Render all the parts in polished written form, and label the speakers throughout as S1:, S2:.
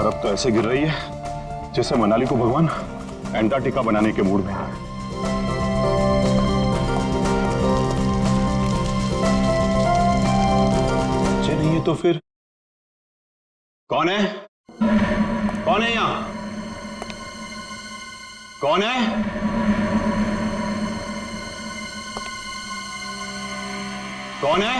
S1: बर्फ तो ऐसे गिर रही है जैसे मनाली को भगवान एंटार्क्टिका बनाने के मूड में है। बच्चे नहीं है तो फिर कौन है? कौन है यहां? कौन है? कौन है?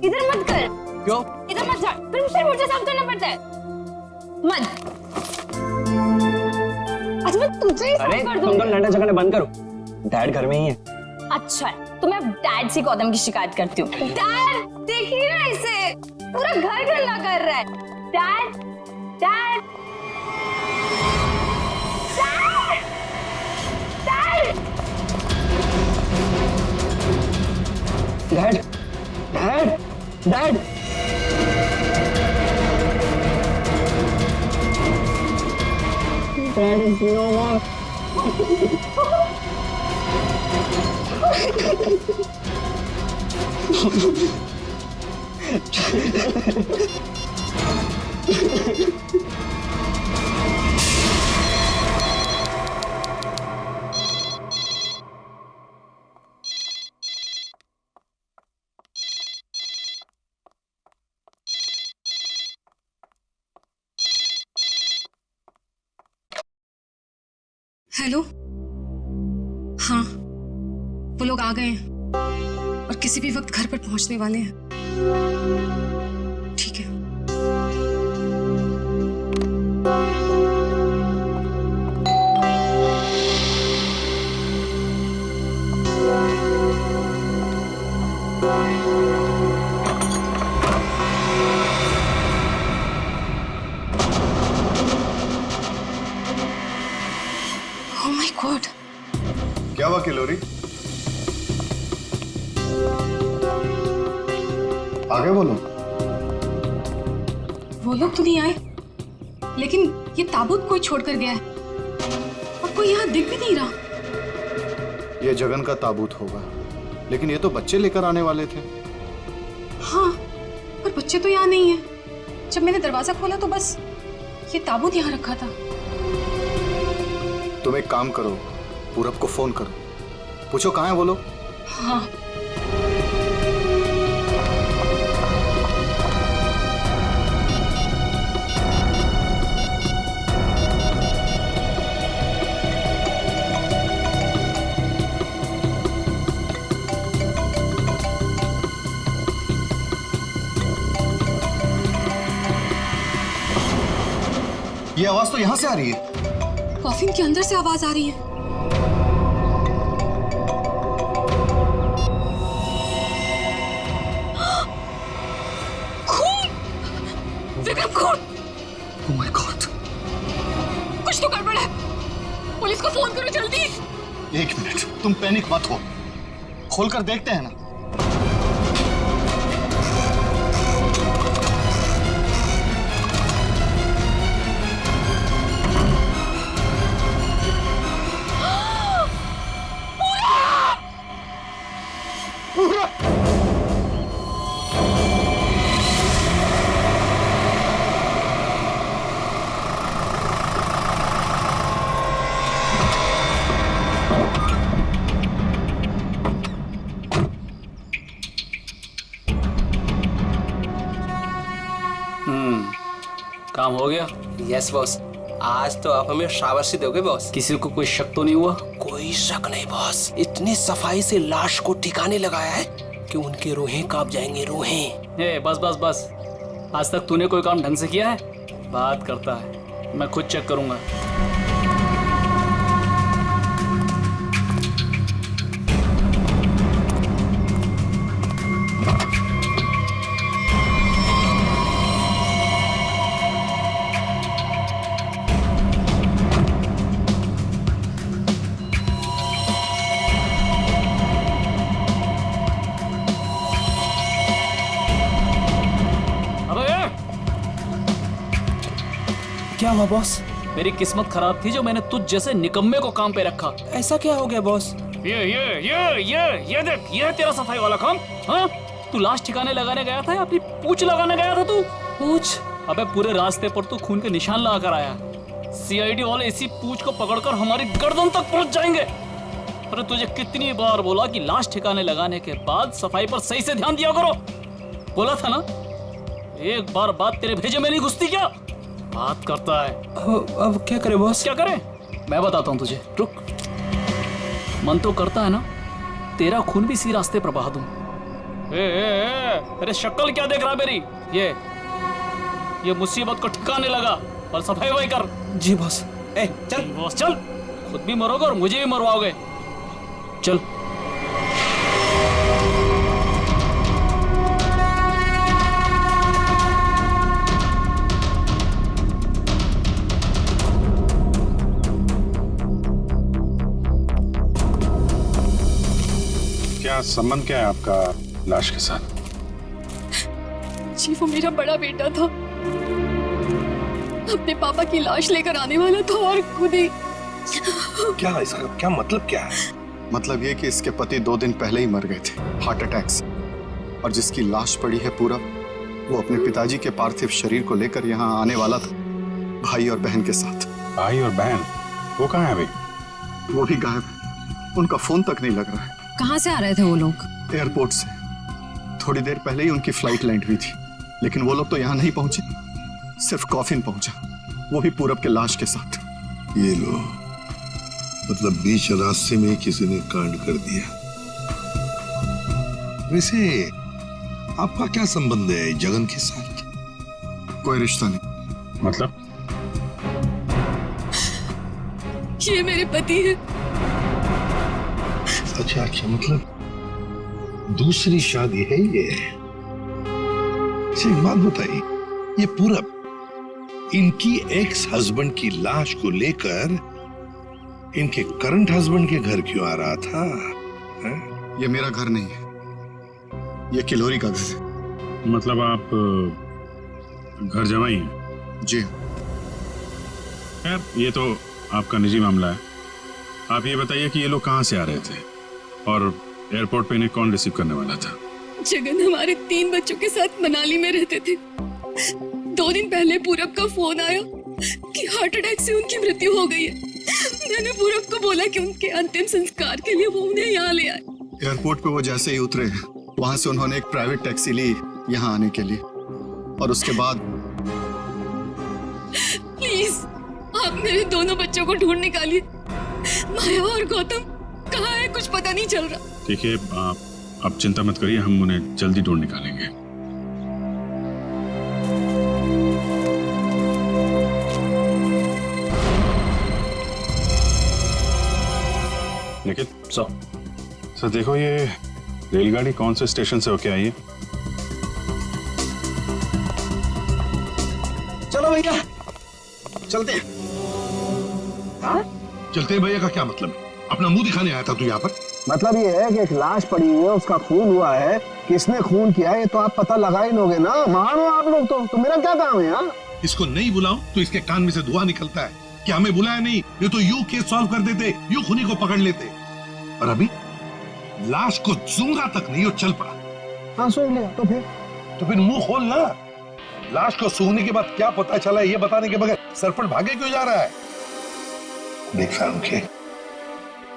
S2: इधर मत कर।
S3: क्यों?
S2: इधर मत जा, फिर मुझे साफ करना पड़ता है। मत। अच्छा मैं तुझे ही साफ कर दूंगी।
S3: तुम तो लड़ना झगड़ना बंद करो, डैड घर में ही है।
S2: अच्छा तो मैं अब डैड से गौतम की शिकायत करती हूँ। डैड देखिए ना इसे, पूरा घर गंदा कर रहा है। Dad dad
S3: dad dad dad dad is no more.
S4: Hello, हाँ वो लोग आ गए हैं और किसी भी वक्त घर पर पहुंचने वाले हैं। ठीक है। ओह माय गॉड,
S1: क्या हुआ किलोरी? आगे बोलो।
S4: वो लोग तो नहीं आए, लेकिन ये ताबूत कोई छोड़कर गया है और कोई यहाँ दिख भी नहीं रहा।
S5: ये जगन का ताबूत होगा, लेकिन ये तो बच्चे लेकर आने वाले थे।
S4: हाँ, पर बच्चे तो यहाँ नहीं है। जब मैंने दरवाजा खोला तो बस ये ताबूत यहाँ रखा था।
S5: तुम एक काम करो, पूरब को फोन करो, पूछो कहाँ है वो लोग।
S4: हाँ।
S5: ये आवाज तो यहाँ से आ रही है।
S4: कॉफिन के अंदर से आवाज आ रही है। खून! विक्रम, खून!
S5: Oh my God!
S4: कुछ तो गड़बड़ है। पुलिस को फोन करो जल्दी।
S5: एक मिनट, तुम पैनिक मत हो, खोलकर देखते हैं ना।
S6: काम हो गया?
S3: यस बॉस, आज तो आप हमें शाबाशी दोगे बॉस।
S6: किसी को कोई शक तो नहीं हुआ?
S3: कोई शक नहीं बॉस, इतनी सफाई से लाश को ठिकाने लगाया है कि उनके रूहें कांप जाएंगे, रूहें।
S6: ए, बस बस बस, आज तक तूने कोई काम ढंग से किया है? बात करता है, मैं खुद चेक करूंगा।
S3: क्या हुआ बॉस?
S6: मेरी किस्मत खराब थी जो मैंने तुझ जैसे निकम्मे को काम पे रखा।
S3: ऐसा क्या हो गया बॉस?
S6: ये देख, ये है तेरा सफाई वाला काम। हाँ, तू लाश ठिकाने लगाने गया था या अपनी पूंछ लगाने गया था तू?
S3: पूछ?
S6: अबे पूरे रास्ते पर तू खून के निशान लगा कर आया। सीआईडी वाले इसी पूंछ को पकड़कर हमारी गर्दन तक पहुंच जाएंगे। अरे तुझे कितनी बार बोला कि लाश ठिकाने लगाने के बाद सफाई पर सही से ध्यान दिया करो। बोला था ना, एक बार बात तेरे भेजे में नहीं घुसती क्या? बात करता है।
S3: अब क्या करे बॉस?
S6: क्या करे? मैं बताता हूँ तुझे, रुक। मन तो करता है ना तेरा खून भी इसी रास्ते पर बहा दूं। अरे शक्ल क्या देख रहा मेरी? ये मुसीबत को ठिकाने लगा और सफाई वही कर।
S3: जी बॉस। ए चल
S6: बॉस चल, खुद भी मरोगे और मुझे भी मरवाओगे। चल।
S1: क्या संबंध क्या है आपका लाश के साथ?
S4: जी वो मेरा बड़ा बेटा था, अपने पापा की लाश लेकर आने वाला था और खुद ही।
S7: क्या इसका क्या मतलब क्या है?
S5: मतलब ये कि इसके पति 2 दिन पहले ही मर गए थे हार्ट अटैक से, और जिसकी लाश पड़ी है पूरा, वो अपने पिताजी के पार्थिव शरीर को लेकर यहाँ आने वाला था, भाई और बहन के साथ।
S1: भाई और बहन वो कहाँ है अभी?
S5: वो भी गायब है, उनका फोन तक नहीं लग रहा है।
S4: कहाँ से आ रहे थे वो लोग?
S5: एयरपोर्ट से। थोड़ी देर पहले ही उनकी फ्लाइट लैंड हुई थी, लेकिन वो लोग तो यहाँ नहीं पहुंचे, सिर्फ कॉफिन पहुंचा, वो भी पूरब के लाश के साथ।
S7: ये लो, मतलब बीच रास्ते में किसी ने कांड कर दिया। वैसे आपका क्या संबंध है जगन के साथ?
S5: कोई रिश्ता नहीं।
S1: मतलब?
S4: ये मेरे पति है।
S7: अच्छा अच्छा, मतलब दूसरी शादी है ये? अच्छा एक बात बताइए, ये पूरब इनकी एक्स हस्बैंड की लाश को लेकर इनके करंट हस्बैंड के घर क्यों आ रहा था? है?
S5: ये मेरा घर नहीं है, ये किलोरी का घर है।
S1: मतलब आप घर जमाई हैं?
S5: जी।
S1: खैर ये तो आपका निजी मामला है। आप ये बताइए कि ये लोग कहाँ से आ रहे थे और एयरपोर्ट पे इन्हें कौन रिसीव करने वाला था?
S4: जगन हमारे 3 बच्चों के साथ मनाली में रहते थे। 2 दिन पहले पूरब का फोन आया कि हार्ट अटैक से उनकी मृत्यु हो गई है। मैंने पूरब को बोला कि उनके अंतिम संस्कार के लिए वो उन्हें यहाँ ले आए।
S5: एयरपोर्ट पे वो जैसे ही उतरे, वहां से उन्होंने एक प्राइवेट टैक्सी ली यहाँ आने के लिए, और उसके बाद।
S4: प्लीज आप मेरे दोनों बच्चों को ढूंढ निकालिए। माया और गौतम कहाँ है, कुछ पता नहीं चल रहा।
S1: देखिए आप चिंता मत करिए, हम उन्हें जल्दी ढूंढ निकालेंगे। निखिल सर देखो, ये रेलगाड़ी कौन से स्टेशन से होके आई है?
S7: चलो भैया चलते हैं। चलते हैं भैया का क्या मतलब है? अपना मुंह दिखाने आया था तू यहाँ पर?
S8: मतलब ये है कि एक लाश पड़ी हुई है, उसका खून हुआ है, किसने खून किया है ये तो आप पता लगा ही लोगे ना। महान हो आप लोग तो मेरा क्या काम है? हाँ
S7: इसको नहीं बुलाऊं तो इसके कान में से धुआं निकलता है कि हमें बुलाया नहीं, ये तो यूं केस सॉल्व कर देते, यूं खूनी को पकड़ लेते। और अभी लाश को सूंघा तक नहीं, वो चल पड़ा।
S8: हाँ सूंघ लिया तो फिर
S7: मुंह खोल ना। लाश को सूंघने के बाद क्या पता चला ये बताने के बगैर सरपट भागे क्यों जा रहा है? देख फारूक,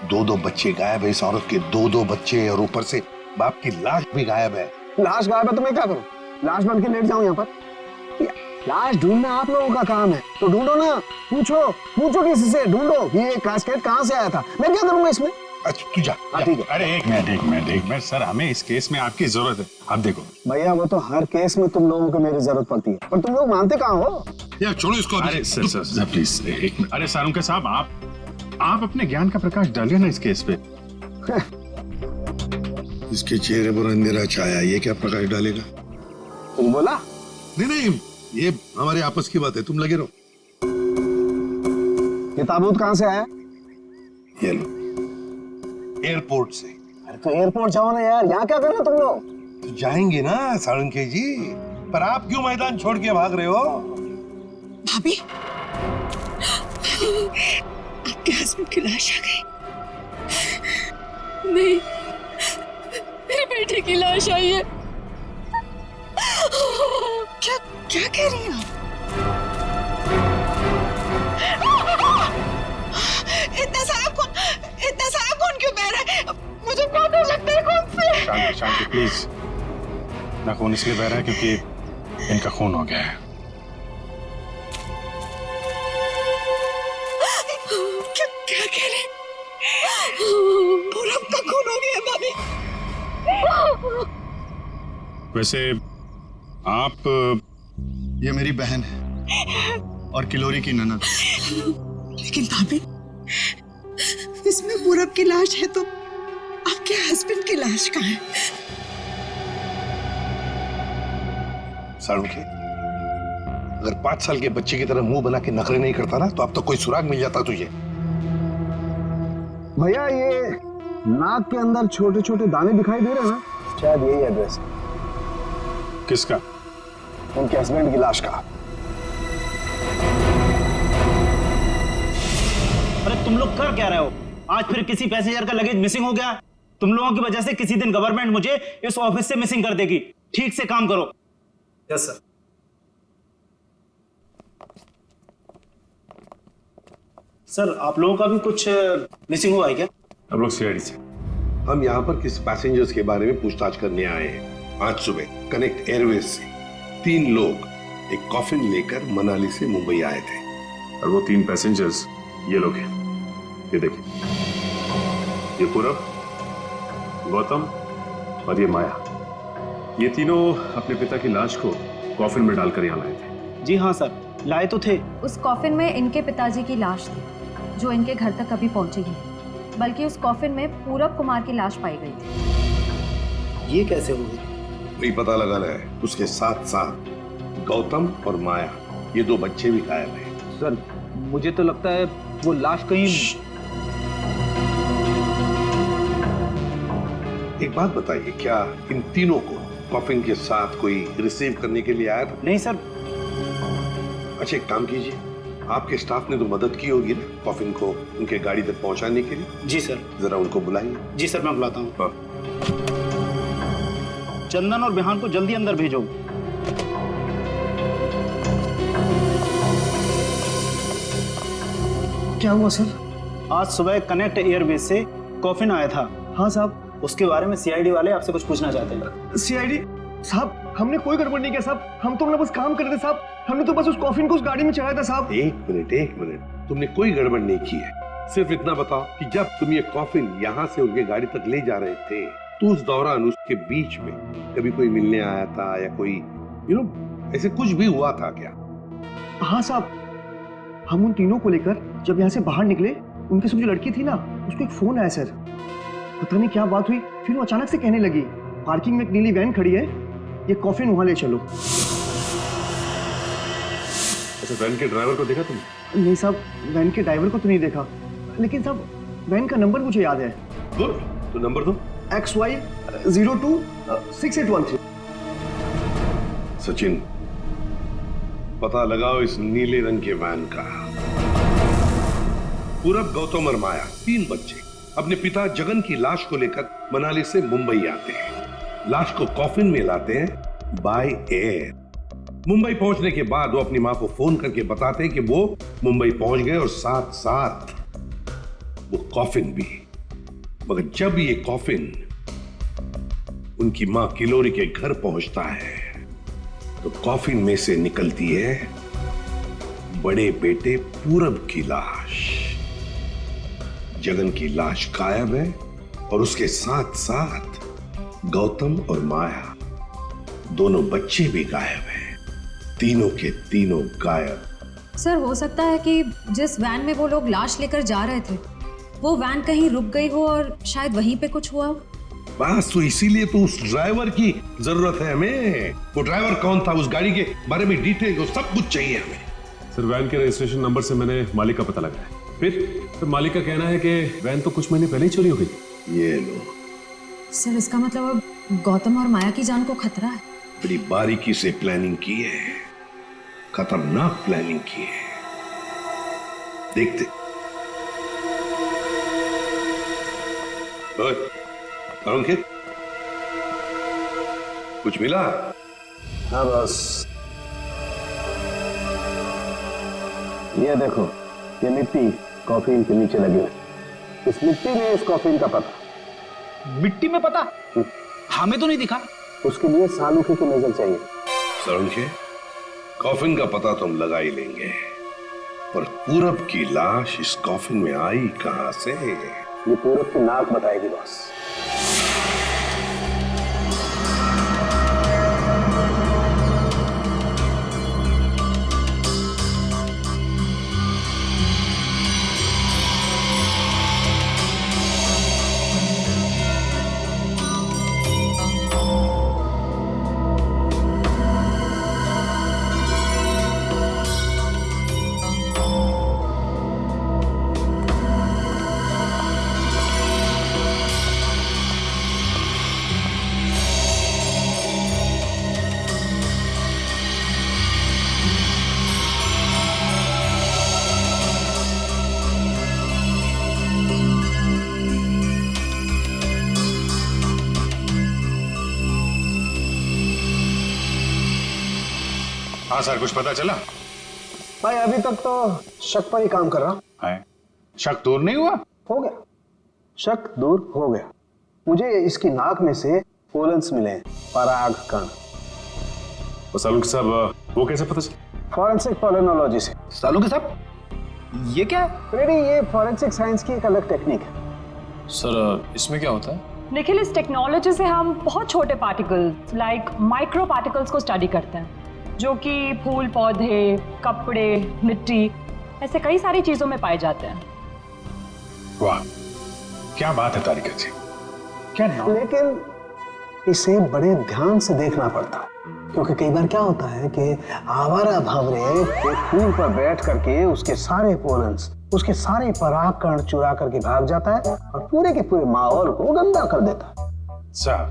S7: 2 बच्चे गायब है इस औरत के, 2 बच्चे, और ऊपर से बाप की लाश भी गायब है।
S8: लाश गायब है तो मैं क्या करूं? लाश बन के लेट जाऊं यहाँ पर? लाश ढूंढना आप लोगों का काम है, तो ढूंढो ना। पूछो किसी से, ढूंढो ये कैस्केट कहाँ से आया था। मैं क्या करूंगा इसमें?
S7: अच्छा तू जा।
S8: ठीक है।
S1: अरे एक मिनट सर, हमें इस केस में आपकी जरूरत है। आप देखो
S8: भैया, वो तो हर केस में तुम लोगों को मेरी जरूरत पड़ती है, पर तुम लोग मानते कहाँ हो?
S7: यार छोड़ो इसको।
S1: अरे सर प्लीज एक मिनट। अरे सारुंके साहब, आप अपने ज्ञान का प्रकाश डालिए ना इस केस पे।
S7: इसके चेहरे पर अंधेरा छाया, ये क्या प्रकाश डालेगा?
S8: तुम बोला?
S7: नहीं, ये हमारे आपस की बात है, तुम लगे रहो।
S8: ये ताबूत कहाँ से आया?
S7: ये लो, एयरपोर्ट से।
S8: अरे तो एयरपोर्ट जाओ ना यार, यहाँ क्या कर रहे हो तुम लोग?
S7: तो जाएंगे ना साळुंखे जी, पर आप क्यों मैदान छोड़ के भाग रहे हो?
S9: भाभी
S4: आपके हस्बैंड की लाश आ गई। नहीं, मेरे बेटे की लाश आई है। क्या क्या कह रही हैं आप? इतना सारा खून क्यों बह रहा है? मुझे बहुत डर लगता है खून से।
S1: शांति शांति प्लीज। ना खून इसलिए बह रहा है क्योंकि इनका खून हो गया है।
S4: क्या कह रहे? पूरब का खून हो गया भाभी।
S1: वैसे आप
S5: ये मेरी बहन है और किलोरी की ननद।
S4: लेकिन भाभी, इसमें पूरब की लाश है तो आपके हस्बैंड की लाश कहाँ है?
S7: सारुखे, अगर 5 साल के बच्चे की तरह मुंह बना के नखरे नहीं करता ना तो अब तो कोई सुराग मिल जाता तुझे।
S8: भैया ये नाक के अंदर छोटे छोटे दाने दिखाई दे रहे हैं ना, शायद यही एड्रेस है
S1: किसका?
S8: उनके हस्बैंड की लाश का।
S9: अरे तुम लोग कर क्या रहे हो? आज फिर किसी पैसेंजर का लगेज मिसिंग हो गया। तुम लोगों की वजह से किसी दिन गवर्नमेंट मुझे इस ऑफिस से मिसिंग कर देगी। ठीक से काम करो।
S6: Yes sir.
S9: सर आप लोगों का भी कुछ मिसिंग हुआ है क्या?
S1: अब लोग सीआईडी से।
S7: हम यहाँ पर किस पैसेंजर्स के बारे में पूछताछ करने आए हैं। आज सुबह कनेक्ट एयरवेज से 3 लोग एक कॉफिन लेकर मनाली से मुंबई आए थे।
S1: और वो 3 पैसेंजर्स ये लोग हैं। ये देखिए, ये पूरब, गौतम और ये माया। ये तीनों अपने पिता की लाश को कॉफिन में डालकर यहाँ लाए थे।
S9: जी हाँ सर, लाए तो थे।
S10: उस कॉफिन में इनके पिताजी की लाश थी जो इनके घर तक कभी पहुंची नहीं, बल्कि उस कॉफिन में पूरब कुमार की लाश पाई गई थी।
S9: ये कैसे हो गई?
S7: वही पता लगाना है। उसके साथ साथ गौतम और माया, ये 2 बच्चे भी गायब हैं।
S9: सर मुझे तो लगता है वो लाश कहीं।
S7: एक बात बताइए, क्या इन तीनों को कॉफिन के साथ कोई रिसीव करने के लिए आया था?
S9: नहीं सर।
S7: अच्छा एक काम कीजिए, आपके स्टाफ ने तो मदद की होगी ना कॉफिन को उनके गाड़ी तक पहुंचाने के लिए।
S9: जी सर।
S7: जरा उनको बुलाइए।
S9: जी सर, मैं बुलाता हूँ।
S7: हाँ।
S9: चंदन और बिहान को जल्दी अंदर भेजो।
S8: क्या हुआ सर?
S9: आज सुबह कनेक्ट एयरवेज से कॉफिन आया था।
S8: हाँ साहब।
S9: उसके बारे में सीआईडी वाले आपसे कुछ पूछना चाहते हैं।
S8: सीआईडी साहब, हमने कोई गड़बड़ नहीं किया साहब। हम तो अपना बस काम कर रहे थे साहब। हमने तो बस उस कॉफिन को उस गाड़ी में चढ़ाया था साहब।
S7: एक मिनट, तुमने कोई गड़बड़ नहीं की है। सिर्फ इतना बताओ कि जब तुम ये कॉफिन यहाँ से उनके गाड़ी तक ले जा रहे थे तो उस दौरान उसके बीच में कभी कोई मिलने आया था या कोई ऐसे कुछ भी हुआ था क्या?
S8: हाँ साहब, हम उन तीनों को लेकर जब यहाँ से बाहर निकले, उनके साथ जो लड़की थी ना, उसको एक फोन आया सर। पता नहीं क्या बात हुई, फिर वो अचानक से कहने लगी पार्किंग में एक नीली वैन खड़ी है, ये कॉफिन वहां ले चलो।
S1: अच्छा, वैन के ड्राइवर को देखा तुमने?
S8: नहीं साहब, वैन के ड्राइवर को तो नहीं देखा, लेकिन साहब वैन का नंबर मुझे याद है।
S7: गुड, तो नंबर दो।
S8: XY 02 6813।
S7: सचिन, पता लगाओ इस नीले रंग के वैन का। पूरब, गौतम और माया 3 बच्चे अपने पिता जगन की लाश को लेकर मनाली से मुंबई आते हैं। लाश को कॉफिन में लाते हैं बाय एयर। मुंबई पहुंचने के बाद वो अपनी मां को फोन करके बताते हैं कि वो मुंबई पहुंच गए और साथ साथ वो कॉफिन भी। मगर जब ये कॉफिन उनकी मां किलोरी के घर पहुंचता है तो कॉफिन में से निकलती है बड़े बेटे पूरब की लाश। जगन की लाश गायब है और उसके साथ साथ गौतम और माया, दोनों बच्चे भी गायब हैं। तीनों के तीनों गायब।
S10: सर हो सकता है कि जिस वैन में वो लोग लाश लेकर जा रहे थे वो वैन कहीं रुक गई हो और शायद वहीं पे कुछ हुआ हो।
S7: बस तो इसीलिए तो उस ड्राइवर की जरूरत है हमें। वो ड्राइवर कौन था, उस गाड़ी के बारे में डिटेल, सब कुछ चाहिए हमें।
S1: सर, वैन के रजिस्ट्रेशन नंबर से मैंने मालिक का पता लगाया। फिर मालिक का कहना है कि वैन तो कुछ महीने पहले ही चोरी हो गई।
S7: ये लो
S10: सर, इसका मतलब अब गौतम और माया की जान को खतरा है।
S7: बड़ी बारीकी से प्लानिंग की है, खतरनाक प्लानिंग की है। देखते। ओए, अंकित, कुछ मिला?
S3: हाँ बस, ये देखो, ये मिट्टी कॉफीन के नीचे लगी है। इस मिट्टी में इस कॉफीन का पता।
S9: मिट्टी में पता? हमें तो नहीं दिखा।
S3: उसके लिए सालूखे की नजर चाहिए।
S7: सालूखे, कॉफिन का पता तो हम लगा ही लेंगे, पर पूरब की लाश इस कॉफिन में आई कहां से?
S3: ये पूरब की नाक बताएगी बॉस।
S1: हाँ सर, कुछ पता चला?
S3: भाई अभी तक तो शक पर ही काम कर रहा हूं।
S1: है, शक दूर नहीं हुआ?
S3: हो गया, शक दूर हो गया। मुझे इसकी नाक में से पोलन्स मिले हैं, पराग कण।
S1: सालूखे साहब, वो कैसे पता चला?
S3: फॉरेंसिक पोलिनोलॉजी से।
S9: सालूखे साहब, ये क्या है?
S3: फ्रेडी, ये फॉरेंसिक साइंस की एक अलग टेक्निक है।
S6: सर, इसमें क्या होता है?
S10: निखिल, इस टेक्नोलॉजी से हम बहुत छोटे पार्टिकल्स लाइक माइक्रो पार्टिकल्स को स्टडी करते हैं, जो कि फूल, पौधे, कपड़े, मिट्टी, ऐसे कई सारी चीजों में पाए जाते हैं।
S1: वाह, क्या बात है तारिका जी, क्या नाम?
S3: लेकिन इसे बड़े ध्यान से देखना पड़ता है, क्योंकि कई बार क्या होता है कि आवारा भंवरे एक फूल पर बैठ करके उसके सारे पोलन्स, उसके सारे पराग कण चुरा करके भाग जाता है और पूरे के पूरे माहौल को गंदा कर देता है।
S11: सर,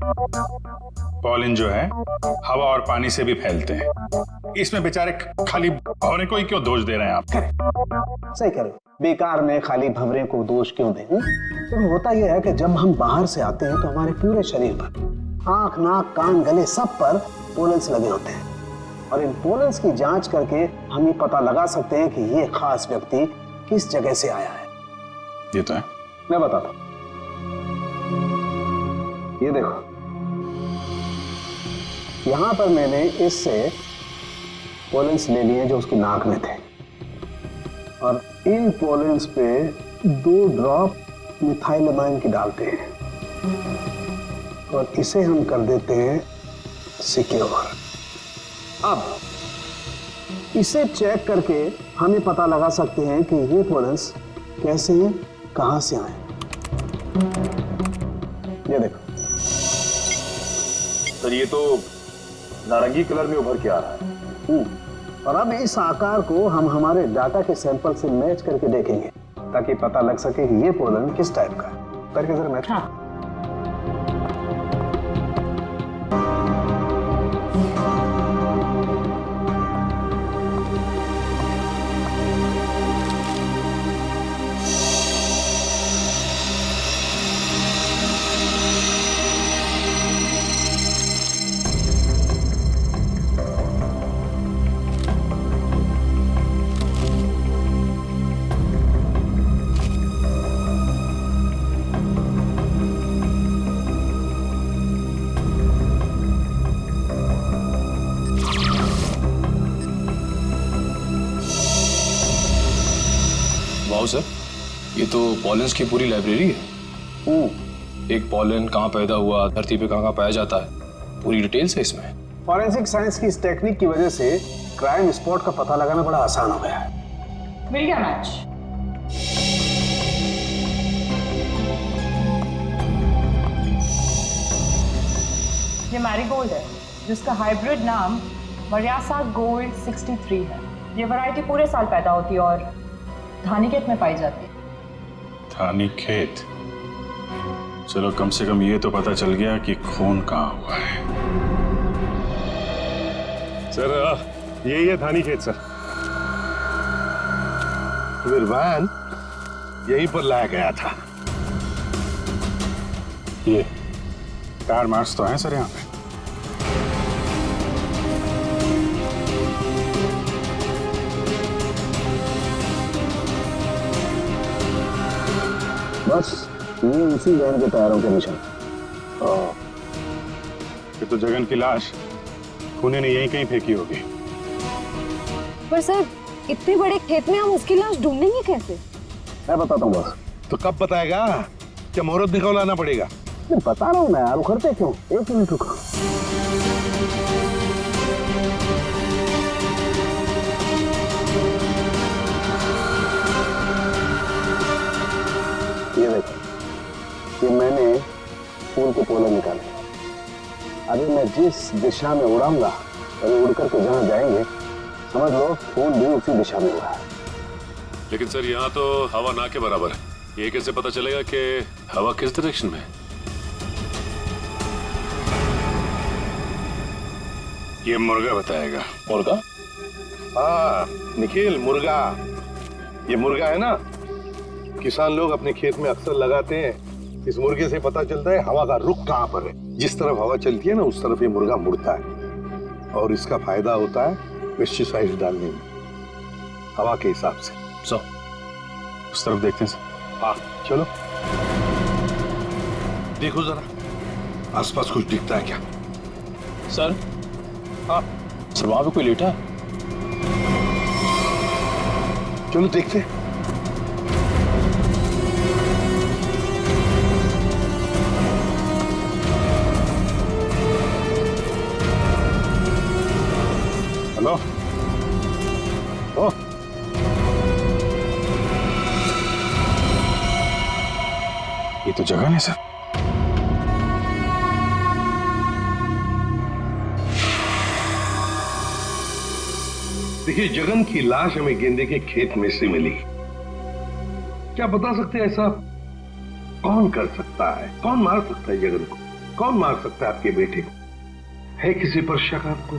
S11: पॉलिन जो है हवा और पानी से भी फैलते हैं। इसमें बेचारे खाली भंवरे को ही क्यों दोष दे रहे हैं आप?
S3: सही कह रहे हो, बेकार में खाली भंवरे को दोष क्यों दें? तो होता यह है कि जब हम बाहर से आते हैं तो हमारे पूरे शरीर पर, आंख, नाक, कान, गले, सब पर पोलन्स लगे होते हैं, और इन पोलन्स की जांच करके हम ये पता लगा सकते हैं कि ये खास व्यक्ति किस जगह से आया है।
S11: ये तो है।
S3: मैं बताता हूं, ये देखो, यहां पर मैंने इससे पोलन्स ले लिए जो उसकी नाक में थे, और इन पोलन्स पे 2 ड्रॉप मिथाइलमाइन की डालते हैं और इसे हम कर देते हैं सिक्योर। अब इसे चेक करके हम ये पता लगा सकते हैं कि ये पोलन्स कैसे हैं, कहां से आए। ये देखो
S1: सर, ये तो नारंगी कलर में उभर के आ रहा है।
S3: और अब इस आकार को हम हमारे डाटा के सैंपल से मैच करके देखेंगे, ताकि पता लग सके कि ये पोलन किस टाइप का है। करके जरा मैच। हाँ।
S12: वाओ सर, ये तो पॉलेंस की पूरी लाइब्रेरी है। एक पॉलन कहाँ पैदा हुआ, धरती पे कहाँ पाया जाता है, पूरी डिटेल्स है इसमें।
S3: फॉरेंसिक साइंस की इस टेक्निक की वजह से क्राइम स्पॉट का पता लगाना बड़ा आसान हो गया है।
S10: मिल गया मैच। ये मैरीगोल्ड है, जिसका हाइब्रिड नाम वरियासा गोल्ड 63 है। ये वैरायटी पूरे साल पैदा होती है और धानीखेत में पाई जाती है।
S11: धानीखेत? चलो, कम से कम ये तो पता चल गया कि खून कहाँ हुआ है।
S1: सर, यही है धानीखेत सर।
S7: फिर वैन यहीं पर लाया गया था।
S11: ये टायर मार्क्स तो हैं सर यहाँ पे।
S3: बस ये उसी वैन के टायरों के निशान।
S11: ये तो जगन की लाश खूनी ने यहीं कहीं फेंकी होगी।
S2: पर सर इतने बड़े खेत में हम उसकी लाश ढूंढेंगे कैसे?
S3: मैं बताता हूँ बस।
S7: तो कब बताएगा? क्या मुहूर्त निकलवाना पड़ेगा?
S3: नहीं, बता रहा हूँ मैं यार, उखड़ते क्यों? 1 मिनट रुको। ये देखो, ये मैंने फूल के पोले निकाले। अभी मैं जिस दिशा में उड़ाऊंगा और उड़ करके जहां जाएंगे समझ लो फूल भी उसी दिशा में उड़ा है।
S1: लेकिन सर यहाँ तो हवा ना के बराबर है, ये कैसे पता चलेगा कि हवा किस डायरेक्शन में है?
S11: ये मुर्गा बताएगा।
S12: मुर्गा?
S7: हाँ निखिल, मुर्गा। ये मुर्गा है ना, किसान लोग अपने खेत में अक्सर लगाते हैं। इस मुर्गे से पता चलता है हवा का रुख कहाँ पर है। जिस तरफ हवा चलती है ना उस तरफ ये मुर्गा मुड़ता है और इसका फायदा होता है पेस्टिसाइड डालने में हवा के हिसाब से।
S11: उस तरफ देखते हैं सर।
S7: हाँ चलो देखो जरा आसपास कुछ दिखता है क्या?
S12: सर?
S7: हाँ
S12: सर वहां पे कोई लेटा है?
S7: चलो देखते हैं।
S11: हेलो? ओ ये तो जगह है सर।
S7: देखिए, जगन की लाश हमें गेंदे के खेत में से मिली। क्या बता सकते हैं ऐसा कौन कर सकता है? कौन मार सकता है जगन को? कौन मार सकता है आपके बेटे को? है किसी पर शक आपको?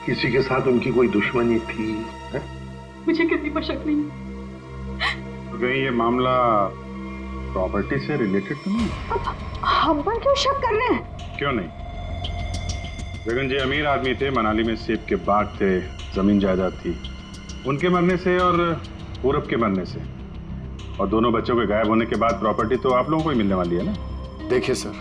S7: किसी के साथ उनकी कोई दुश्मनी थी? है?
S4: मुझे किसी पर शक नहीं।
S11: तो कहीं ये मामला प्रॉपर्टी से रिलेटेड तो नहीं?
S2: हम पर क्यों शक कर रहे हैं?
S11: क्यों नहीं? जगन जी अमीर आदमी थे, मनाली में सेब के बाग थे, जमीन जायदाद थी। उनके मरने से और पूरब के मरने से और दोनों बच्चों के गायब होने के बाद प्रॉपर्टी तो आप लोगों को ही मिलने वाली है ना?
S5: देखिए सर,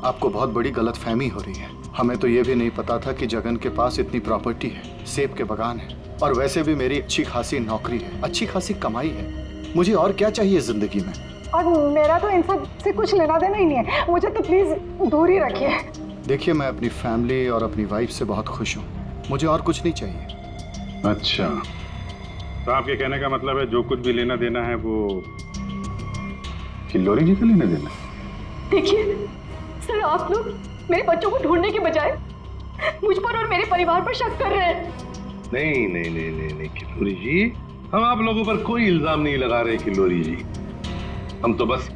S5: आपको बहुत बड़ी गलतफहमी हो रही है। हमें तो ये भी नहीं पता था कि जगन के पास इतनी प्रॉपर्टी है, सेब के बागान है और वैसे भी मेरी अच्छी खासी नौकरी है, अच्छी खासी कमाई है। मुझे और क्या चाहिए जिंदगी में?
S10: और मेरा तो इन सब से कुछ लेना देना ही नहीं है, मुझे तो प्लीज दूर ही रखिए।
S5: देखिए, मैं अपनी फैमिली और अपनी वाइफ से बहुत खुश हूँ, मुझे और कुछ नहीं चाहिए।
S11: अच्छा, तो आपके कहने का मतलब है जो कुछ भी लेना देना है वो किल्लोरी जी का लेना देना?
S4: देखिए सर, आप लोग मेरे बच्चों को ढूंढने के बजाय मुझ पर और मेरे परिवार पर शक कर रहे हैं।
S7: नहीं नहीं नहीं नहीं नहीं किल्लोरी जी, हम आप लोगों पर कोई इल्जाम नहीं लगा रहे किल्लोरी जी। हम तो बस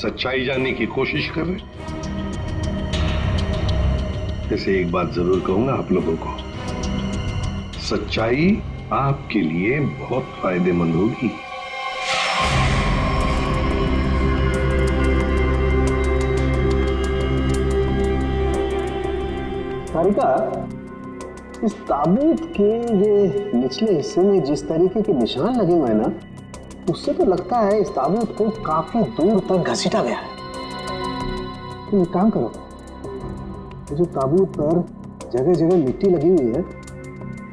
S7: सच्चाई जानने की कोशिश कर रहे हैं। जैसे एक बात जरूर कहूंगा आप लोगों को, सच्चाई आपके लिए बहुत फायदेमंद होगी।
S3: सारिका, इस ताबूत के ये निचले हिस्से में जिस तरीके के निशान लगे हुए हैं ना, उससे तो लगता है इस ताबूत को काफी दूर तक घसीटा गया है। तुम एक काम करो, जो ताबूत पर जगह जगह मिट्टी लगी हुई है,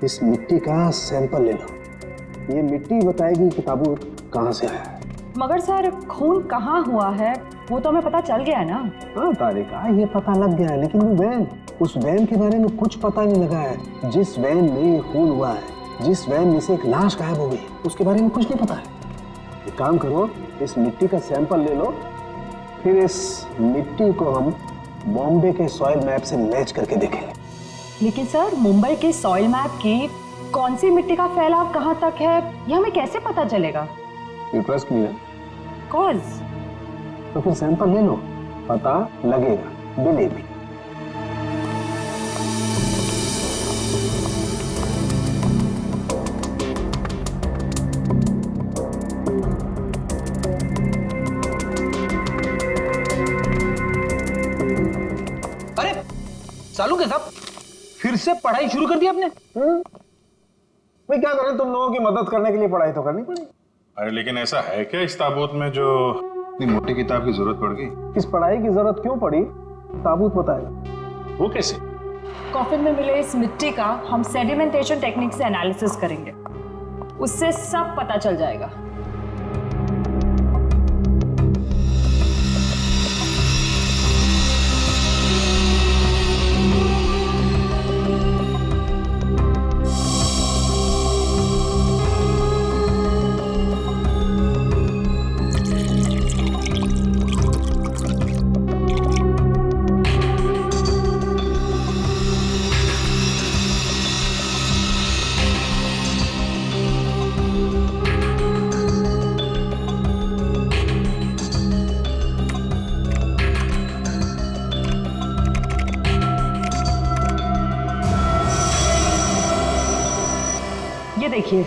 S3: इस मिट्टी का सैंपल ले लो। ये मिट्टी बताएगी कि ताबूत कहाँ से आया है।
S10: मगर सर, खून कहाँ हुआ है वो तो हमें पता चल गया है ना।
S3: हाँ तारिका, ये पता लग गया है, लेकिन वो वैन, उस वैन के बारे में कुछ पता नहीं लगा है। जिस वैन में ये खून हुआ है, जिस वैन में से एक लाश गायब हो गई, उसके बारे में कुछ नहीं पता है। एक काम करो, इस मिट्टी का सैंपल ले लो, फिर इस मिट्टी को हम बॉम्बे के सॉइल मैप से मैच करके देखेंगे।
S10: लेकिन सर, मुंबई के सॉइल मैप की कौन सी मिट्टी का फैलाव कहाँ तक है ये हमें कैसे पता चलेगा?
S3: इंटरेस्ट नहीं है
S10: कॉज
S3: तो फिर सैंपल ले लो, पता लगेगा। Believe me.
S9: सालू के साहब फिर से पढ़ाई शुरू कर दी आपने?
S3: भाई क्या करें, तुम लोगों की मदद करने के लिए पढ़ाई तो करनी पड़ी।
S11: अरे लेकिन ऐसा है क्या इस ताबूत में जो इतनी मोटी किताब की जरूरत पड़ गई?
S3: इस पढ़ाई की जरूरत क्यों पड़ी ताबूत बताएगा।
S11: वो कैसे?
S10: कॉफिन में मिले इस मिट्टी का हम सेडिमेंटेशन टेक्निक से एनालिसिस करेंगे, उससे सब पता चल जाएगा। ये देखिए,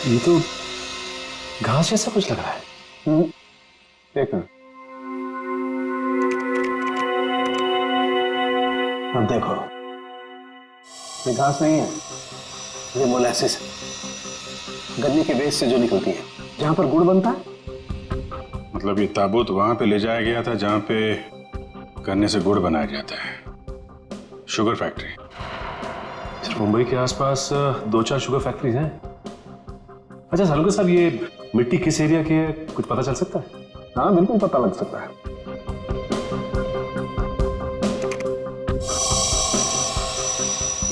S1: ये तो घास जैसा कुछ लग रहा है।
S3: एक मिनट, अब देखो, ये घास नहीं है, ये मोलासिस है, गन्ने के बेस से जो निकलती है, जहां पर गुड़ बनता है।
S11: मतलब ये ताबूत वहां पे ले जाया गया था जहां पे गन्ने से गुड़ बनाया जाता है, शुगर फैक्ट्री।
S1: सिर्फ मुंबई के आसपास 2-4 शुगर फैक्ट्रीज हैं। अच्छा सालुका साहब, ये मिट्टी किस एरिया की है, कुछ पता चल सकता है?
S3: हाँ बिल्कुल पता लग सकता है।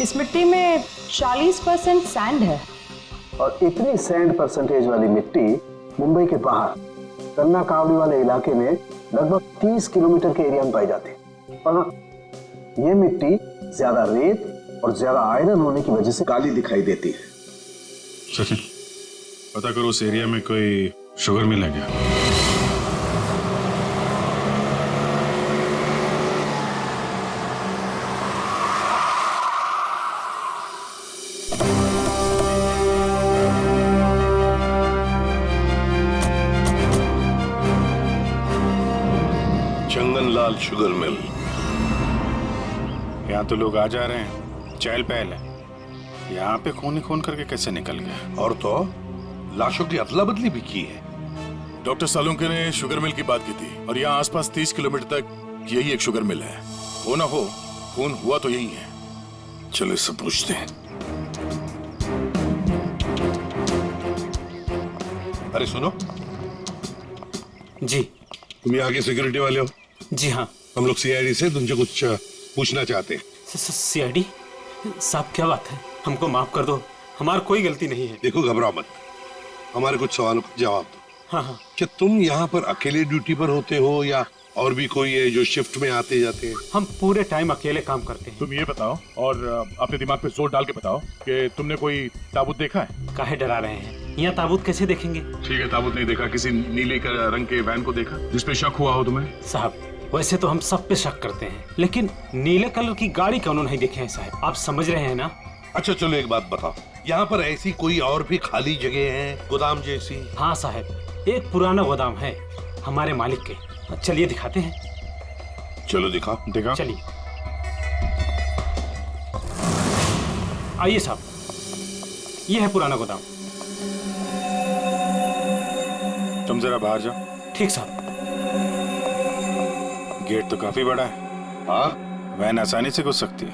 S10: इस मिट्टी में 40% सैंड है।
S3: और इतनी सैंड परसेंटेज वाली मिट्टी मुंबई के बाहर गन्ना कावड़ी वाले इलाके में लगभग 30 किलोमीटर के एरिया में पाई जाती है। पर हाँ, ये मिट्टी ज्यादा रेत और ज्यादा आयरन होने की वजह से काली दिखाई देती है।
S11: सचिन, पता करो उस एरिया में कोई शुगर मिल है क्या?
S7: चंगनलाल शुगर मिल।
S11: यहाँ तो लोग आ जा रहे हैं, चहल पहल है। यहाँ पे खून ही खून करके कैसे निकल गया?
S7: और तो लाशों की अदला बदली भी की है।
S13: डॉक्टर सालुंके ने शुगर मिल की बात की थी और यहाँ आसपास 30 किलोमीटर तक यही एक शुगर मिल है। हो ना हो, खून हुआ तो यही है।
S7: चलो इससे पूछते हैं। अरे सुनो
S6: जी।
S7: तुम यहाँ के सिक्योरिटी वाले हो?
S6: जी हाँ।
S7: हम लोग सीआईडी से तुमसे कुछ पूछना चाहते हैं।
S6: सीआईडी साहब, क्या बात है? हमको माफ कर दो, हमारी कोई गलती नहीं है।
S7: देखो घबराओ मत, हमारे कुछ सवालों का जवाब दो।
S6: हाँ हाँ।
S7: क्या तुम यहाँ पर अकेले ड्यूटी पर होते हो या और भी कोई है जो शिफ्ट में आते जाते हैं?
S6: हम पूरे टाइम अकेले काम करते हैं।
S13: तुम ये बताओ और अपने दिमाग पे जोर डाल के बताओ कि तुमने कोई ताबूत देखा है?
S6: काहे डरा रहे हैं? यहाँ ताबूत कैसे देखेंगे?
S13: ठीक है, ताबूत नहीं देखा, किसी नीले रंग के वैन को देखा जिसपे शक हुआ हो तुम्हें?
S6: साहब, वैसे तो हम सब पे शक करते हैं, लेकिन नीले कलर की गाड़ी क्यों नहीं देखे हैं साहब? आप समझ रहे हैं ना?
S7: अच्छा चलो एक बात बताओ, यहाँ पर ऐसी कोई और भी खाली जगह है गोदाम जैसी?
S6: हाँ साहब, एक पुराना गोदाम है हमारे मालिक के। चलिए दिखाते हैं।
S7: चलो दिखाओ।
S11: देखा?
S6: चलिए आइए साहब, ये है पुराना गोदाम।
S11: तुम जरा बाहर जाओ।
S6: ठीक साहब।
S11: गेट तो काफी बड़ा है।
S7: हाँ,
S11: वैन आसानी से घुस सकती है।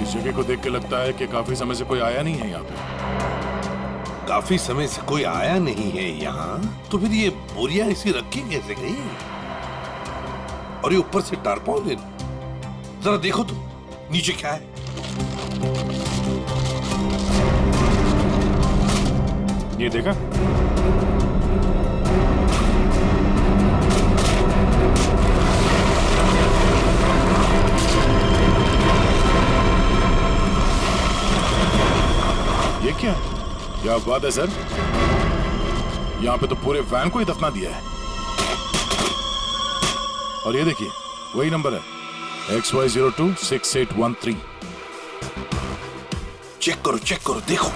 S13: इस जगह को देख के लगता है कि काफी समय से कोई आया नहीं है यहाँ पे।
S7: काफी समय से कोई आया नहीं है यहाँ, तो फिर ये बोरियां ऐसी रखी कैसे गई? और ये ऊपर से टारपॉलिन, जरा देखो तो नीचे क्या है।
S11: ये देखा?
S13: ये क्या बात है सर, यहाँ पे तो पूरे वैन को ही दफना दिया है। और ये देखिए, वही नंबर है XY026813।
S7: चेक करो देखो।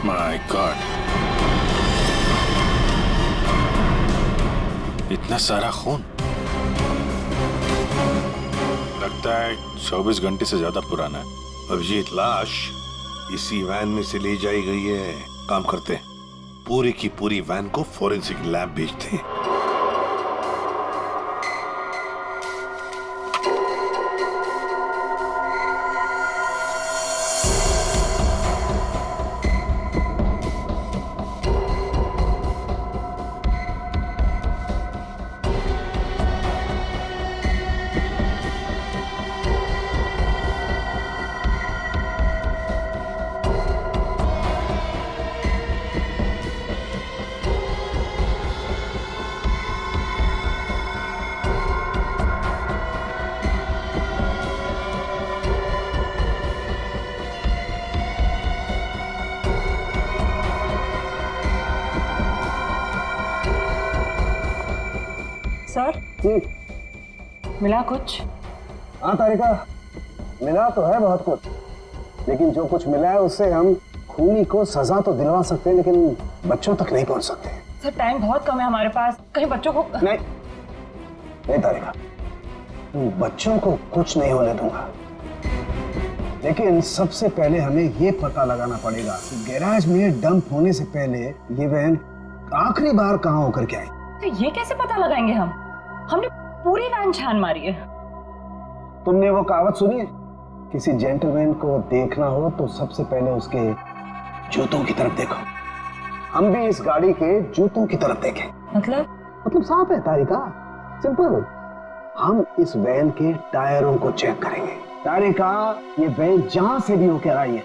S13: माय गॉड, इतना सारा खून। लगता है 24 घंटे से ज्यादा पुराना है।
S7: अभिजीत, लाश इसी वैन में से ले जाई गई है। काम करते हैं, पूरी की पूरी वैन को फॉरेंसिक लैब भेजते हैं।
S10: सर, मिला कुछ?
S3: हाँ तारिका, मिला तो है बहुत कुछ, लेकिन जो कुछ मिला है उससे हम खूनी को सजा तो दिलवा सकते हैं, लेकिन बच्चों तक नहीं पहुंच सकते।
S10: सर, टाइम बहुत कम है हमारे पास, कहीं बच्चों को
S3: नहीं तारिका, बच्चों को कुछ नहीं होने दूंगा, लेकिन सबसे पहले हमें ये पता लगाना पड़ेगा कि गैराज में डंप होने से पहले ये वैन आखिरी बार कहाँ होकर के आई।
S10: तो ये कैसे पता लगाएंगे हम? हमने पूरी वैन छान मारी है।
S3: तुमने वो कहावत सुनी है, किसी जेंटलमैन को देखना हो तो सबसे पहले उसके जूतों की तरफ देखो। हम भी इस गाड़ी के जूतों की तरफ देखें। मतलब साफ है तारिका, सिंपल। हम इस वैन के टायरों को चेक करेंगे। तारिका, ये वैन जहां से भी होकर आई है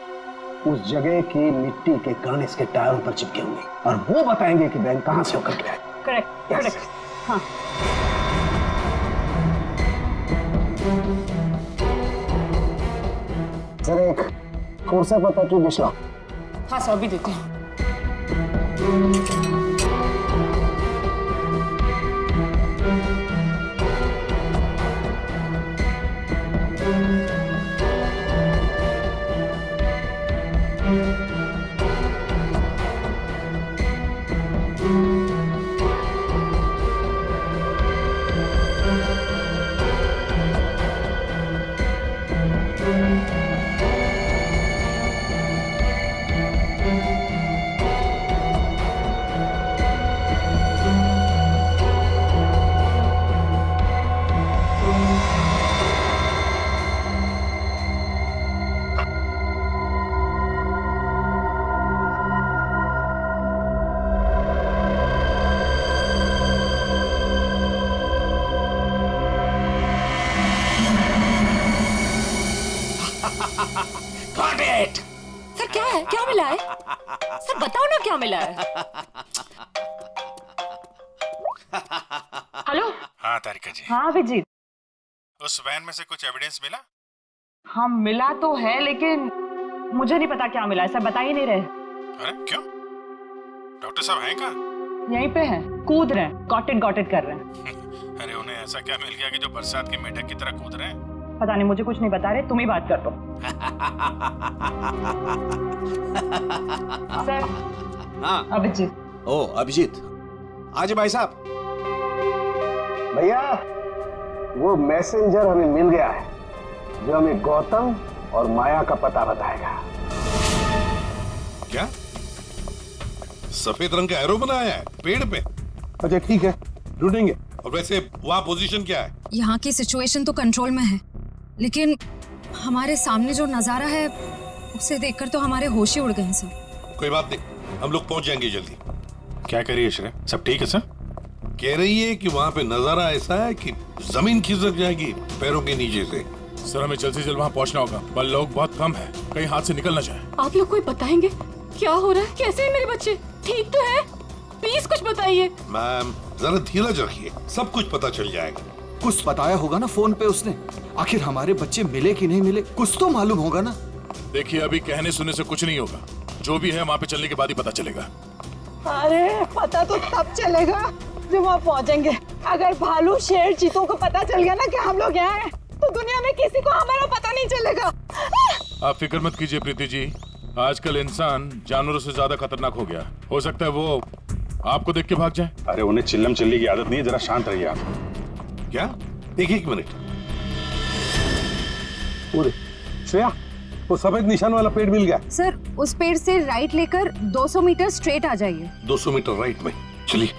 S3: उस जगह की मिट्टी के कण इसके टायरों पर चिपके होंगे और वो बताएंगे कि वैन कहां से होकर के आई।
S10: करेक्ट। हाँ।
S3: सर, एक कोर्सा पता की डिश लाओ।
S10: हाँ सर, अभी देते हैं।
S2: सर, क्या है? क्या मिला है? सर बताओ ना, क्या मिला है?
S10: हेलो।
S13: हाँ तारिका जी।
S10: हाँ अभिजीत,
S13: उस वैन में से कुछ एविडेंस मिला?
S10: हाँ मिला तो है, लेकिन मुझे नहीं पता क्या मिला है। सर बता ही नहीं रहे।
S13: अरे क्यों? डॉक्टर साहब हैं कहाँ?
S10: यहीं पे हैं, कूद रहे हैं, गॉट इट कर रहे हैं।
S13: अरे उन्हें ऐसा क्या मिल गया कि जो बरसात के मेढक की तरह कूद रहे हैं?
S10: पता नहीं, मुझे कुछ नहीं बता रहे, तुम ही बात कर दो। सर।
S3: हाँ
S10: अभिजीत।
S3: ओ अभिजीत, आज भाई साहब। भैया, वो मैसेंजर हमें मिल गया है जो हमें गौतम और माया का पता बताएगा।
S7: क्या? सफेद रंग का एरो बनाया है पेड़ पे? अच्छा ठीक है, ढूंढेंगे। और वैसे वहाँ पोजीशन क्या है?
S2: यहाँ की सिचुएशन तो कंट्रोल में है, लेकिन हमारे सामने जो नजारा है उसे देखकर तो हमारे होश ही उड़ गए हैं सर।
S7: कोई बात नहीं, हम लोग पहुंच जाएंगे जल्दी।
S13: क्या करिए श्रेय, सब ठीक है सर?
S7: कह रही है कि वहाँ पे नजारा ऐसा है कि जमीन खिसक जाएगी पैरों के नीचे से।
S13: सर हमें जल्द से जल्द वहाँ पहुँचना होगा, पर लोग बहुत कम है, कहीं हाथ से निकल ना जाए।
S4: आप लोग कोई बताएंगे क्या हो रहा है? कैसे है मेरे बच्चे? ठीक तो है? प्लीज कुछ बताइए।
S7: मैम जरा धीरज रखिए, सब कुछ पता चल जाएगा।
S14: कुछ बताया होगा ना फोन पे उसने। आखिर हमारे बच्चे मिले कि नहीं मिले, कुछ तो मालूम होगा ना।
S13: देखिए अभी कहने सुनने से कुछ नहीं होगा, जो भी है वहाँ पे चलने के बाद ही पता चलेगा।
S10: अरे पता तो तब चलेगा जब वहाँ पहुँचेंगे। अगर भालू शेर चीतों को पता चल गया ना कि हम लोग यहाँ हैं, तो दुनिया में किसी को हमारा पता नहीं चलेगा।
S13: आप फिक्र मत कीजिए प्रीति जी, आजकल इंसान जानवरों से ज्यादा खतरनाक हो गया। हो सकता है वो आपको देख के भाग जाए।
S11: अरे उन्हें चिल्लम चिल्ली की आदत नहीं है, जरा शांत रहिए आप।
S7: क्या? एक मिनट। श्रेया, वो सफेद निशान वाला पेड़ मिल गया।
S2: सर उस पेड़ से राइट लेकर 200 मीटर स्ट्रेट आ जाइए।
S7: 200 मीटर राइट में। चलिए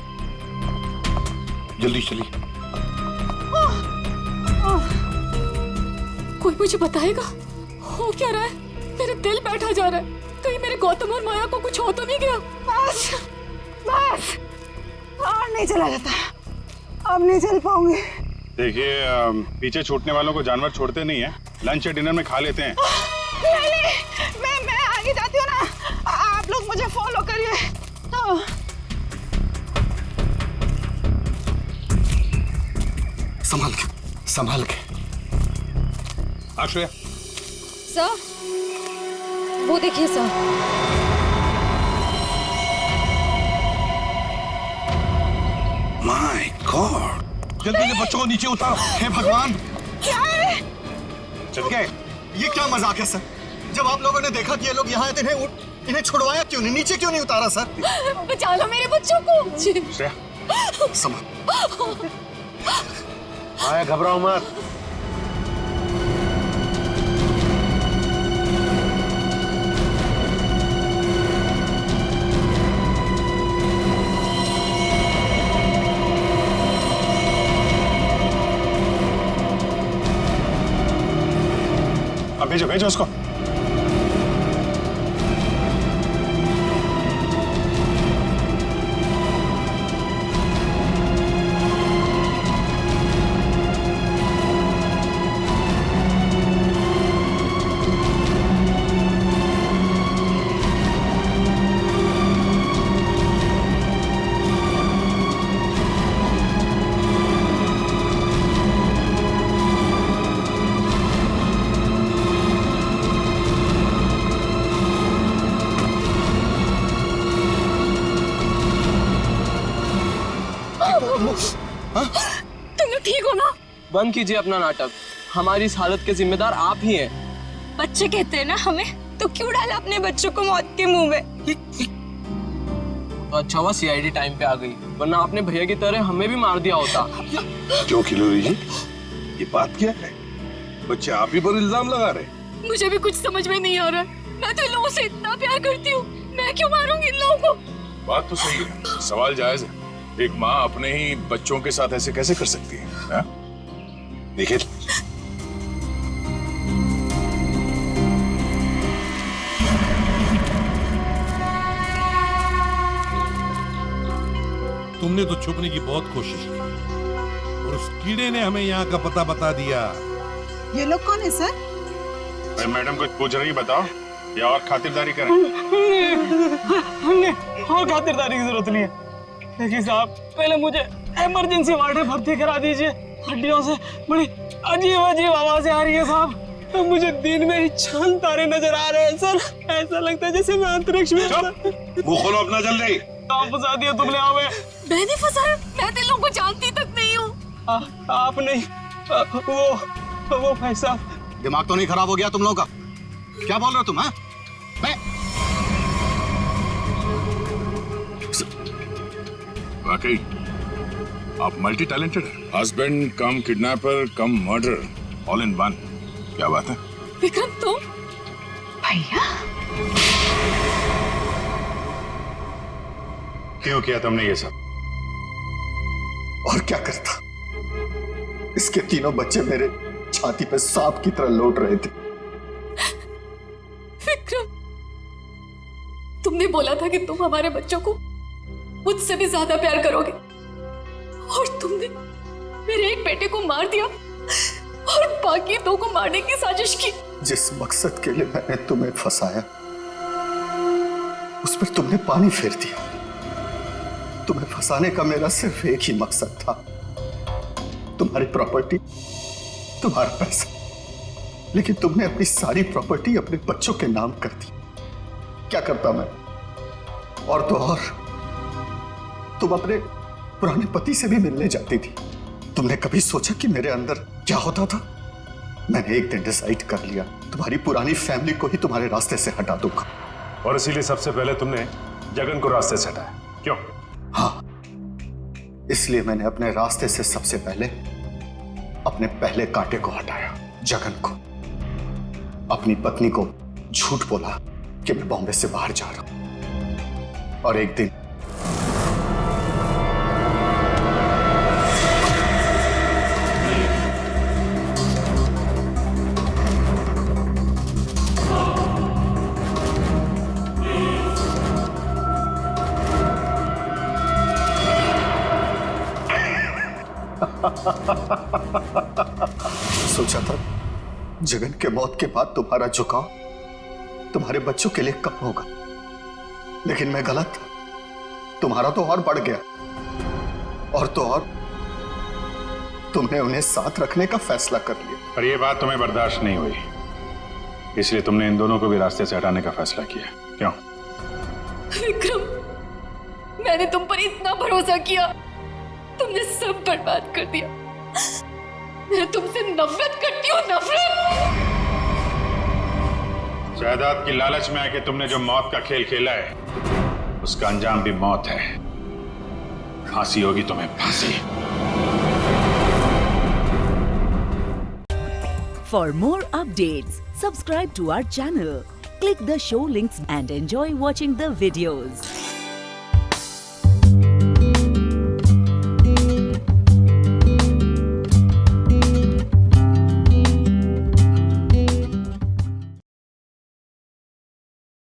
S7: जल्दी चलिए।
S4: कोई मुझे बताएगा हो क्या रहा है? मेरा दिल बैठा जा रहा है, कहीं मेरे गौतम और माया को कुछ हो तो नहीं गया?
S10: बस बस और नहीं चला जाता, अब नहीं चल पाऊंगी।
S11: देखिए पीछे छूटने वालों को जानवर छोड़ते नहीं है, लंच या डिनर में खा लेते हैं।
S10: नहीं, मैं आगे जाती हूँ ना, आप लोग मुझे फॉलो करिए।
S5: संभाल के।
S7: श्रेया,
S2: सर वो देखिए सर।
S7: माय गॉड, जल्दी से बच्चों को नीचे उतारो।
S5: हे भगवान,
S10: क्या है?
S7: चल गए।
S5: ये क्या मजाक है सर? जब आप लोगों ने देखा कि ये लोग यहाँ आए थे, इन्हें छुड़वाया क्यों नहीं? नीचे क्यों नहीं उतारा सर?
S4: बचा लो मेरे बच्चों को।
S11: श्रेया,
S7: माया घबराओ मत।
S11: अब भेजो उसको।
S4: तुम लोग ठीक हो ना?
S12: बंद कीजिए अपना नाटक, हमारी इस हालत के जिम्मेदार आप ही हैं।
S2: बच्चे कहते हैं ना हमें, तो क्यों डाला अपने बच्चों को मौत के मुंह में?
S12: तो अच्छा हुआ सीआईडी टाइम पे आ गई, वरना आपने भैया की तरह हमें भी मार दिया होता।
S7: क्यों खिलोरी जी, ये बात क्या है? बच्चे आप ही पर इल्जाम लगा रहे।
S4: मुझे भी कुछ समझ में नहीं आ रहा है। मैं तो इन लोगों से इतना प्यार करती हूँ, मैं क्यों मारूंगी इन लोगों को?
S13: बात तो सही है, सवाल जायज है। एक माँ अपने ही बच्चों के साथ ऐसे कैसे कर सकती है?
S7: देखिए,
S15: तुमने तो छुपने की बहुत कोशिश की और उस कीड़े ने हमें यहाँ का पता बता दिया।
S10: ये लोग कौन है सर?
S11: भाई मैडम कुछ पूछ रही, बताओ या और खातिरदारी करें?
S6: हमने और खातिरदारी की जरूरत नहीं है। देखिए साहब, पहले मुझे इमरजेंसी वार्ड में भर्ती करा दीजिए। हड्डियों से बड़ी अजीब अजीब आवाजें आ रही है साहब, तो मुझे दिन में ही चांद तारे नजर आ रहे हैं सर। ऐसा लगता है जैसे मैं अंतरिक्ष में।
S7: मुंह खोलो अपना जल्दी।
S6: आप फंसा दिया तुमने हमें।
S4: मैंने फंसाया? मैं तो इन लोगों को जानती तक नहीं हूँ।
S6: आप नहीं, वो भाई साहब।
S5: दिमाग तो नहीं खराब हो गया तुम लोगों का? क्या बोल रहे हो तुम? हाँ,
S13: वाकई आप मल्टी टैलेंटेड हैं। Husband come kidnapper come murder, all in one. क्या बात है
S4: विक्रम? तुम?
S10: भैया
S11: क्यों किया तुमने ये सब?
S5: और क्या करता? इसके तीनों बच्चे मेरे छाती पे सांप की तरह लौट रहे थे।
S4: विक्रम, तुमने बोला था कि तुम हमारे बच्चों को मुझसे भी ज्यादा प्यार करोगे, और तुमने मेरे एक बेटे को मार दिया और बाकी दो को मारने की साजिश की।
S5: जिस मकसद के लिए मैंने तुम्हें फंसाया, उस पर तुमने पानी फेर दिया। तुम्हें फंसाने का मेरा सिर्फ एक ही मकसद था, तुम्हारी प्रॉपर्टी, तुम्हारा पैसा। लेकिन तुमने अपनी सारी प्रॉपर्टी अपने बच्चों के नाम कर दी। क्या करता मैं? और तो और तुम अपने पुराने पति से भी मिलने जाती थी। तुमने कभी सोचा कि मेरे अंदर क्या होता था? मैंने एक दिन डिसाइड कर लिया, तुम्हारी पुरानी फैमिली को ही तुम्हारे रास्ते से हटा दूंगा।
S1: और इसीलिए सबसे पहले तुमने जगन को रास्ते से हटाया, क्यों?
S5: हाँ, इसलिए मैंने अपने रास्ते से सबसे पहले अपने पहले कांटे को हटाया, जगन को। अपनी पत्नी को झूठ बोला कि मैं बॉम्बे से बाहर जा रहा हूं, और एक दिन सोचा था जगन के मौत के बाद तुम्हारा झुकाव तुम्हारे बच्चों के लिए कम होगा, लेकिन मैं गलत था। तुम्हारा तो और बढ़ गया, और तो और तुमने उन्हें साथ रखने का फैसला कर लिया।
S11: पर यह बात तुम्हें बर्दाश्त नहीं हुई, इसलिए तुमने इन दोनों को भी रास्ते से हटाने का फैसला किया, क्यों?
S4: विक्रम, मैंने तुम पर इतना भरोसा किया, तुमने सब बर्बाद कर दिया। मैं तुमसे नफरत करती हूँ, नफरत।
S11: जायदाद की लालच में आके तुमने जो मौत का खेल खेला है, उसका अंजाम भी मौत है। फांसी होगी तुम्हें, फांसी।
S16: For more updates, subscribe to our channel, click the show links and enjoy watching the videos.